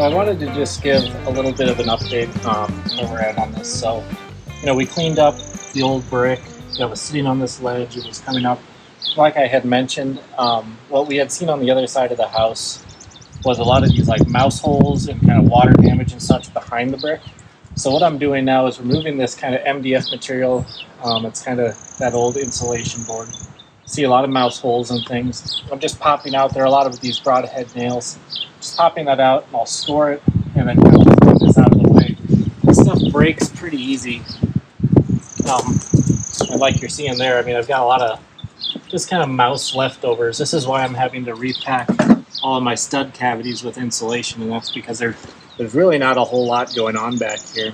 So I wanted to just give a little bit of an update where we're at on this. So, we cleaned up the old brick that was sitting on this ledge. It was coming up. Like I had mentioned, what we had seen on the other side of the house was a lot of these like mouse holes and kind of water damage and such behind the brick. So what I'm doing now is removing this kind of MDF material. It's kind of that old insulation board. See a lot of mouse holes and things. I'm just popping out. There are a lot of these broadhead nails. Just popping that out, and I'll score it, and then kind of get this out of the way. This stuff breaks pretty easy. And like you're seeing there, I've got a lot of just kind of mouse leftovers. This is why I'm having to repack all of my stud cavities with insulation, and that's because there's really not a whole lot going on back here.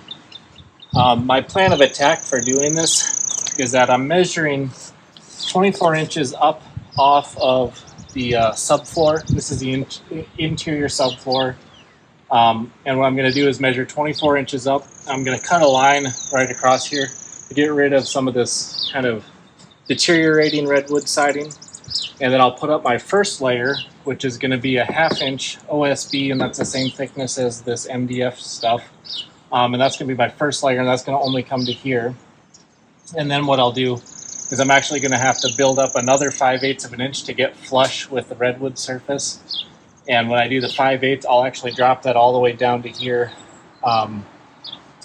My plan of attack for doing this is that I'm measuring 24 inches up off of the subfloor. This is the interior subfloor. And what I'm going to do is measure 24 inches up. I'm going to cut a line right across here to get rid of some of this kind of deteriorating redwood siding. And then I'll put up my first layer, which is going to be a 1/2 inch OSB, and that's the same thickness as this MDF stuff. And that's going to be my first layer, and that's going to only come to here. And then what I'll do is I'm actually going to have to build up another 5/8 of an inch to get flush with the redwood surface. And when I do the 5/8, I'll actually drop that all the way down to here. I'm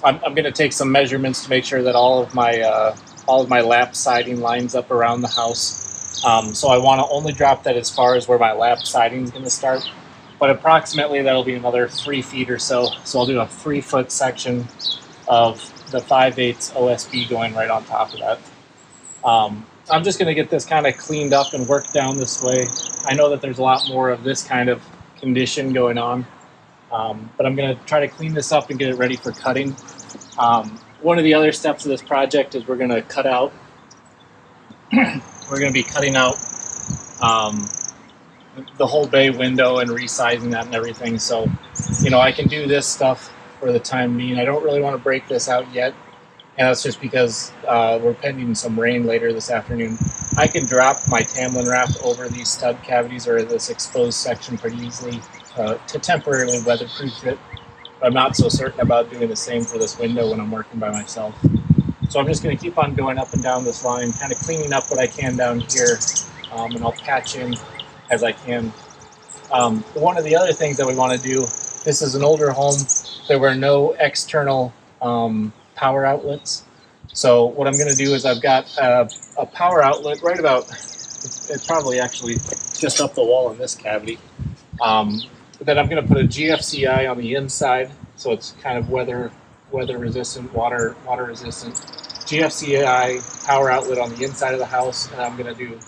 going to take some measurements to make sure that all of my lap siding lines up around the house. So I want to only drop that as far as where my lap siding is going to start. But approximately that'll be another 3 feet or so. So I'll do a 3-foot section of the 5/8 OSB going right on top of that. I'm just going to get this kind of cleaned up and worked down this way. I know that there's a lot more of this kind of condition going on, but I'm going to try to clean this up and get it ready for cutting. One of the other steps of this project is we're going to cut out, we're going to be cutting out the whole bay window and resizing that and everything. So, I can do this stuff for the time being. I don't really want to break this out yet. And that's just because we're pending some rain later this afternoon. I can drop my Tamlin wrap over these stud cavities or this exposed section pretty easily to temporarily weatherproof it. But I'm not so certain about doing the same for this window when I'm working by myself. So I'm just going to keep on going up and down this line, kind of cleaning up what I can down here, and I'll patch in as I can. One of the other things that we want to do, this is an older home. There were no external power outlets. So what I'm going to do is I've got a power outlet right about, it's probably actually just up the wall in this cavity. But then I'm going to put a GFCI on the inside, so it's kind of weather resistant, water resistant. GFCI power outlet on the inside of the house, and I'm going to do,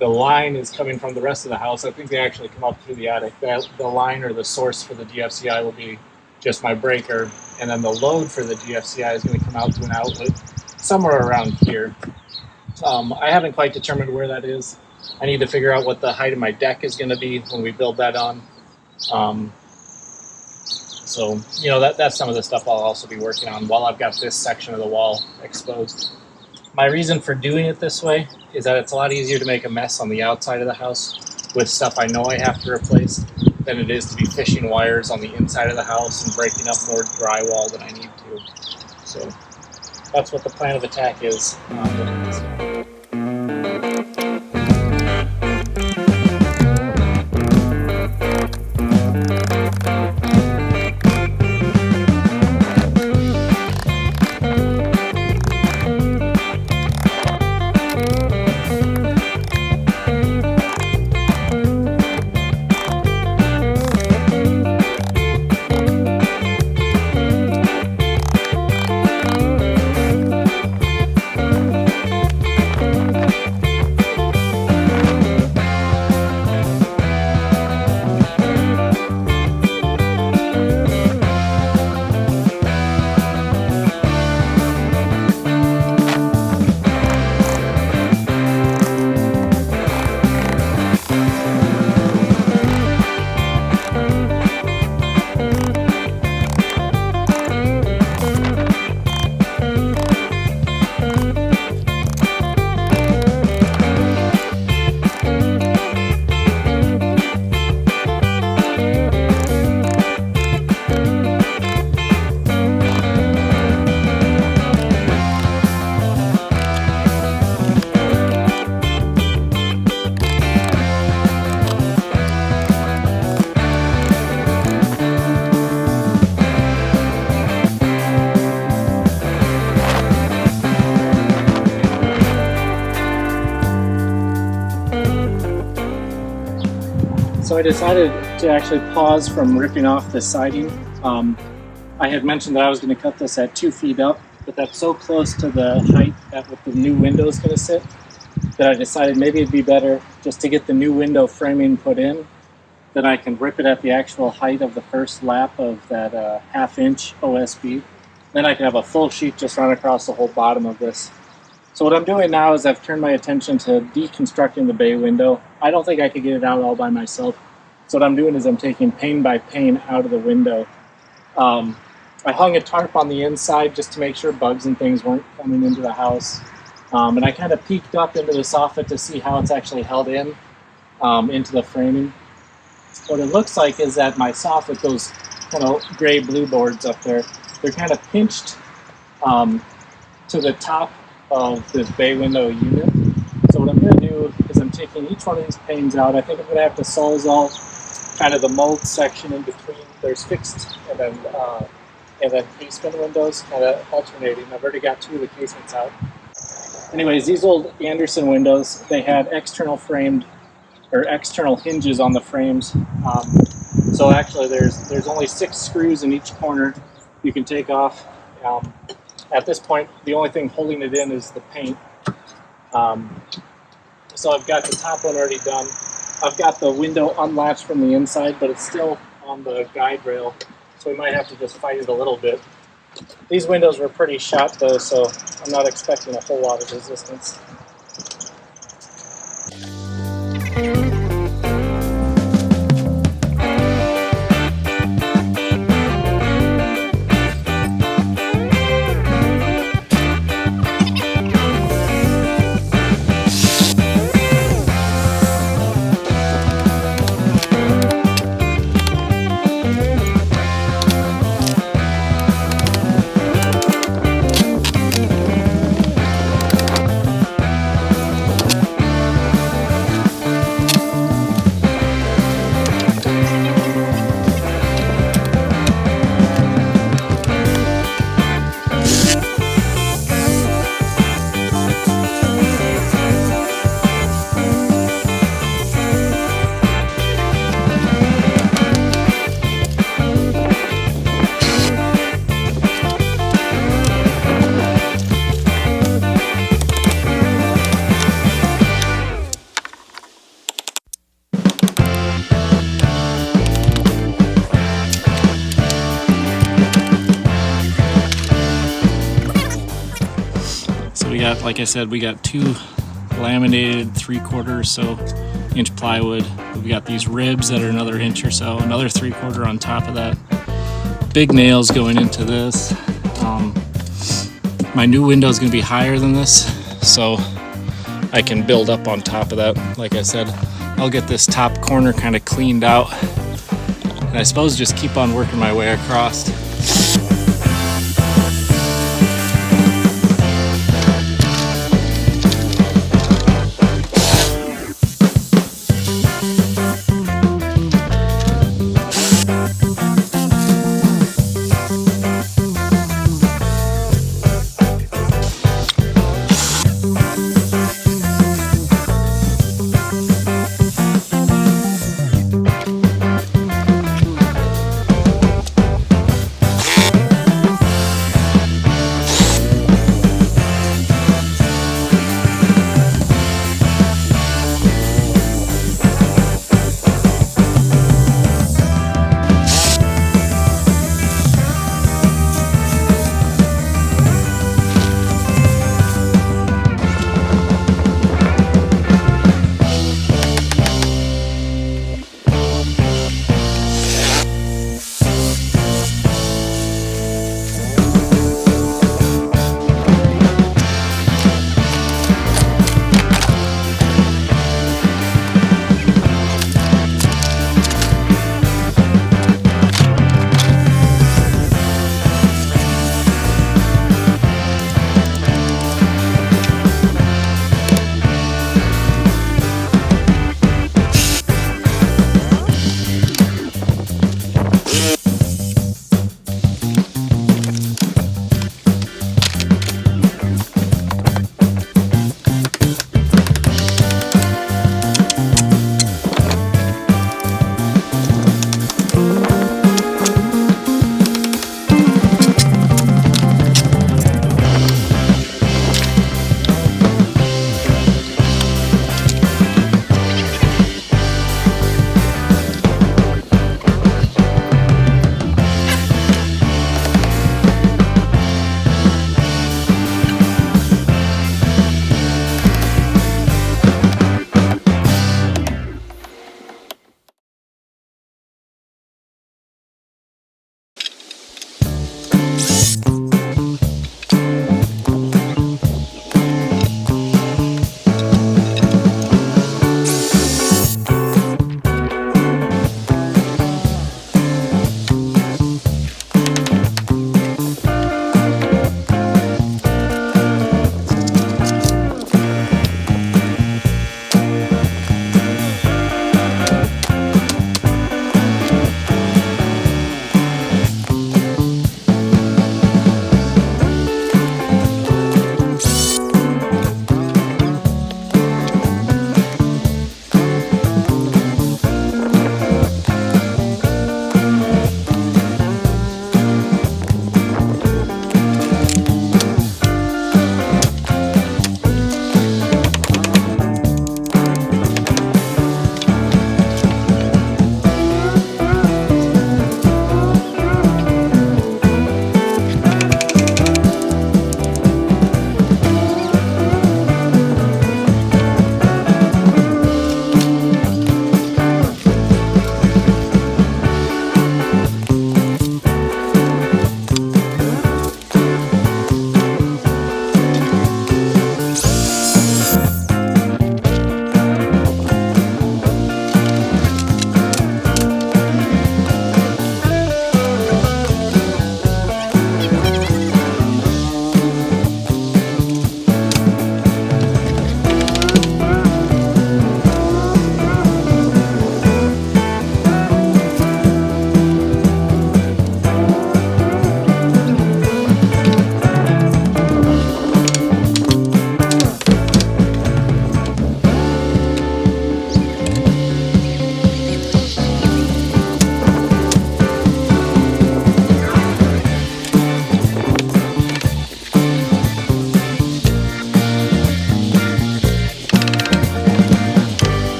the line is coming from the rest of the house. I think they actually come up through the attic. The line or the source for the GFCI will be just my breaker, and then the load for the GFCI is going to come out to an outlet somewhere around here. I haven't quite determined where that is. I need to figure out what the height of my deck is going to be when we build that on. So, that's some of the stuff I'll also be working on while I've got this section of the wall exposed. My reason for doing it this way is that it's a lot easier to make a mess on the outside of the house with stuff I know I have to replace than it is to be fishing wires on the inside of the house and breaking up more drywall than I need to. So that's what the plan of attack is. So I decided to actually pause from ripping off the siding. I had mentioned that I was going to cut this at 2 feet up, but that's so close to the height at what the new window is going to sit that I decided maybe it'd be better just to get the new window framing put in. Then I can rip it at the actual height of the first lap of that 1/2 inch OSB. Then I can have a full sheet just run across the whole bottom of this. So what I'm doing now is I've turned my attention to deconstructing the bay window. I don't think I could get it out all by myself. So what I'm doing is I'm taking pane by pane out of the window. I hung a tarp on the inside just to make sure bugs and things weren't coming into the house. And I kind of peeked up into the soffit to see how it's actually held in into the framing. What it looks like is that my soffit, those kind of gray-blue boards up there, they're kind of pinched to the top of this bay window unit. So what I'm going to do is I'm taking each one of these panes out. I think I'm going to have to Sawzall kind of the mold section in between. There's fixed and then casement windows, kind of alternating. I've already got 2 of the casements out. Anyways, these old Anderson windows, they had external framed or external hinges on the frames. So actually there's only 6 screws in each corner you can take off. At this point, the only thing holding it in is the paint. So I've got the top one already done. I've got the window unlatched from the inside, but it's still on the guide rail, so we might have to just fight it a little bit. These windows were pretty shot though, so I'm not expecting a whole lot of resistance. Like I said, we got 2 laminated 3/4 or so inch plywood. We got these ribs that are another inch or so, another 3/4 on top of that. Big nails going into this. My new window is going to be higher than this, so I can build up on top of that. Like I said, I'll get this top corner kind of cleaned out, and I suppose just keep on working my way across.